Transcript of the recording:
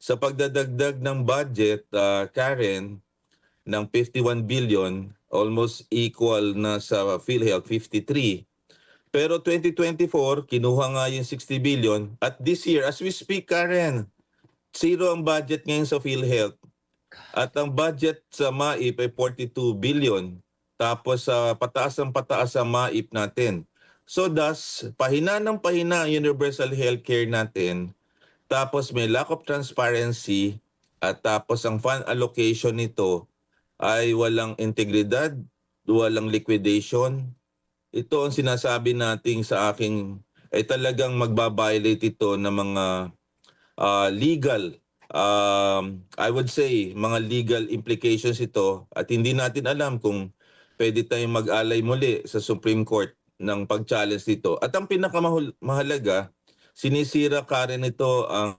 sa pagdadagdag ng budget, Karen, ng 51 billion, almost equal na sa PhilHealth, 53. Pero 2024, kinuha nga yung 60 billion. At this year, as we speak, Karen, zero ang budget ngayon sa PhilHealth. At ang budget sa MAIP ay 42 billion. Tapos pataas ang MAIP natin. So thus, pahina ng pahina ang universal healthcare natin. Tapos may lack of transparency. At tapos ang fund allocation nito ay walang integridad, walang liquidation. Ito ang sinasabi nating sa aking ay talagang magbabiolate ito ng mga legal, I would say, mga legal implications ito at hindi natin alam kung pwede tayong mag-alay muli sa Supreme Court ng pag-challenge dito. At ang pinakamahalaga, sinisira Karen ito ang